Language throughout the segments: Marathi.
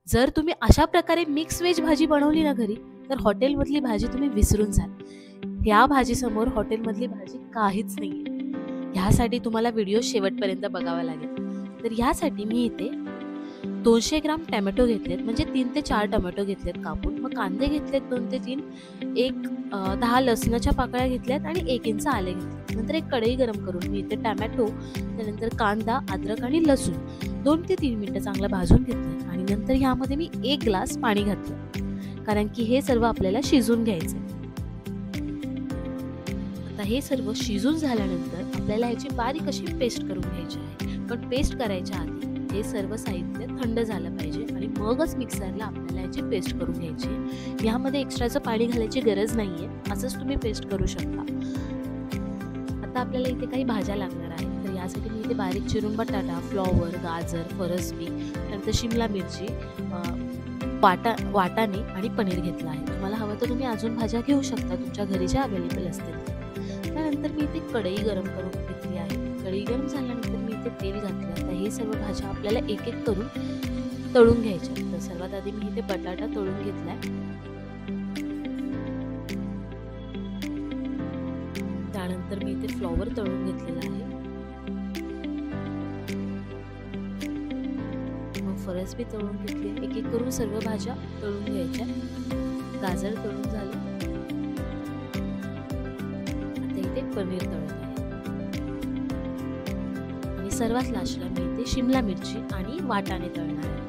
जर तुम्ही अशा प्रकारे मिक्स व्हेज भाजी बनवली ना घरी, तर हॉटेलमधली भाजी तुम्ही विसरून जाल. ह्या भाजीसमोर हॉटेलमधली भाजी काहीच नाहीये. ह्यासाठी तुम्हाला व्हिडिओ शेवटपर्यंत बघावा लागेल. तर ह्यासाठी मी इथे 200 ग्राम टोमॅटो घेतलेत, म्हणजे 3 ते 4 टोमॅटो घेतलेत कापून. मग कांदे घेतलेत 2 ते 3, 10 लसणाच्या पाकळ्या घेतल्यात आणि 1 इंच आले घेतले. नंतर एक कढई गरम करून मी इथे टोमॅटो, त्यानंतर कांदा, अद्रक आणि लसूण 2 ते 3 मिनिटं चांगलं भाजून घेतलं आणि नंतर ह्यामध्ये मी 1 ग्लास पाणी घातलं, कारण की हे सर्व आपल्याला शिजून घ्यायचं. आता हे सर्व शिजून झाल्यानंतर आपल्याला ह्याची बारीक अशी पेस्ट करून घ्यायची आहे. पण पेस्ट करायच्या आधी हे सर्व साहित्य थंड झालं पाहिजे आणि मगच मिक्सरला आपल्याला याची पेस्ट करून घ्यायची. यामध्ये एक्स्ट्राचं पाणी घालायची गरज नाहीये, असंच तुम्ही पेस्ट करू शकता. आता आपल्याला इथे काही भाज्या लागणार आहेत, तर यासाठी मी इथे बारीक चिरून बटाटा, फ्लॉवर, गाजर, फरसबी, त्यानंतर शिमला मिरची, वाटाणे आणि पनीर घेतलं आहे. तुम्हाला हवं तर तुम्ही अजून भाज्या घेऊ शकता, तुमच्या घरी ज्या अवेलेबल असतील. त्यानंतर मी इथे कढई गरम करून घेतली आहे. कढई गरम झाल्यानंतर मी इथे तेल घातलं. आता हे सर्व भाज्या आपल्याला एक एक करून तळून घ्यायच्या. तर सर्वात आधी मी इथे बटाटा तळून घेतलाय. त्यानंतर मी इथे फ्लॉवर तळून घेतलेला आहे. मग फरसबी तळून घेतली. एक एक करून सर्व भाज्या तळून घ्यायच्या. गाजर तळून झालं. आता इथे पनीर तळून आहे आणि सर्वात लास्टला मी इथे शिमला मिरची आणि वाटाणे तळणार आहे.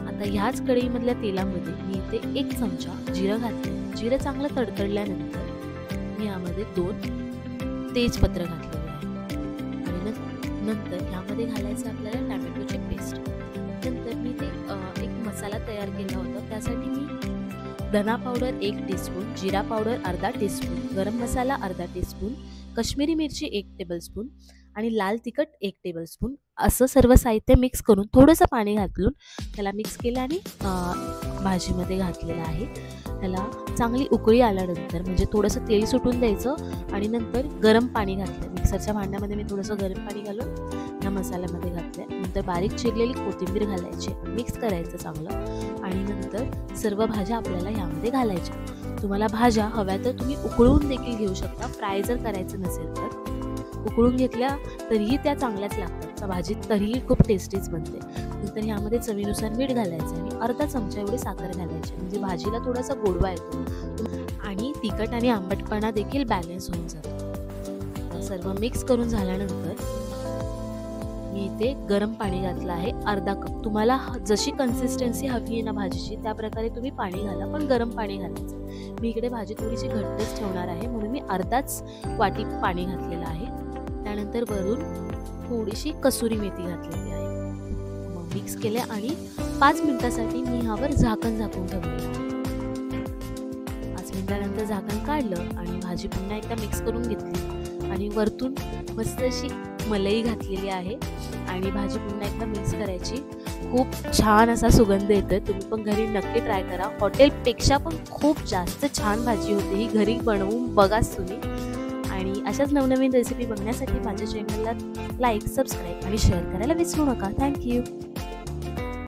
आता ह्याच कढईमधल्या तेलामध्ये मी इथे 1 चमचा जिरं घातले. जिरं चांगलं तडतडल्यानंतर मी यामध्ये 2 तेजपत्र घातलेले आहे आणि नंतर ह्यामध्ये घालायचं आपल्याला टोमॅटोची पेस्ट. नंतर मी ते एक मसाला तयार केला होता. त्यासाठी मी धना पावडर 1 टीस्पून, जिरा पावडर अर्धा टीस्पून, गरम मसाला अर्धा टीस्पून, काश्मीरी मिरची 1 टेबलस्पून आणि लाल तिखट 1 टेबलस्पून असं सर्व साहित्य मिक्स करून थोडंसं पाणी घालून त्याला मिक्स केलं आणि भाजीमध्ये घातलेलं आहे. त्याला चांगली उकळी आल्यानंतर, म्हणजे थोडंसं तेल सुटून द्यायचं आणि नंतर गरम पाणी घातलं. मिक्सरच्या भांड्यामध्ये मी थोडंसं गरम पाणी घालून या मसाल्यामध्ये घातलं. नंतर बारीक चिरलेली कोथिंबीर घालायची, मिक्स करायचं चांगलं आणि नंतर सर्व भाज्या आपल्याला यामध्ये घालायच्या. तुम्हाला भाज्या हव्या तर तुम्ही उकळून देखील घेऊ शकता. फ्राय जर करायचं नसेल तर उकळून घेतल्या तरीही त्या चांगल्याच लागतात. त्या भाजीत तरीही खूप टेस्टीच बनते. नंतर ह्यामध्ये चवीनुसार मीठ घालायचं आणि अर्धा चमचा एवढी साखर घालायची, म्हणजे भाजीला थोडासा गोडवा येतो आणि तिखट आणि आंबटपणा देखील बॅलन्स होऊन जातो. सर्व मिक्स करून झाल्यानंतर मी इथे गरम पाणी घातलं आहे अर्धा कप. तुम्हाला जशी कन्सिस्टन्सी हवी आहे ना भाजीची, त्या प्रकारे तुम्ही पाणी घाला, पण गरम पाणी घालायचं. मी इकडे भाजी थोडीशी घट्टच ठेवणार आहे म्हणून मी अर्धाच वाटी पाणी घातलेलं आहे. त्यानंतर वरून थोडीशी कसुरी मेथी घातलेली आहे. मग मिक्स केले आणि 5 मिनिटासाठी मी ह्यावर झाकण झाकून ठेवले. 5 मिनिटानंतर झाकण काढलं आणि भाजी पुन्हा एकदा मिक्स करून घेतली आणि वरतून मस्त अशी मलाई घातलेली आहे आणि भाजी पुन्हा एकदा मिक्स करायची. खूप छान असा सुगंध येतोय. तुम्ही पण घरी नक्की ट्राय करा. हॉटेलपेक्षा पण खूप जास्त छान भाजी होते ही. घरी बनवून बघाच तुम्ही. आणि अशाच नवनवीन रेसिपी बघण्यासाठी माझ्या चॅनलला लाईक, सबस्क्राईब आणि शेअर करायला विसरू नका. थँक्यू.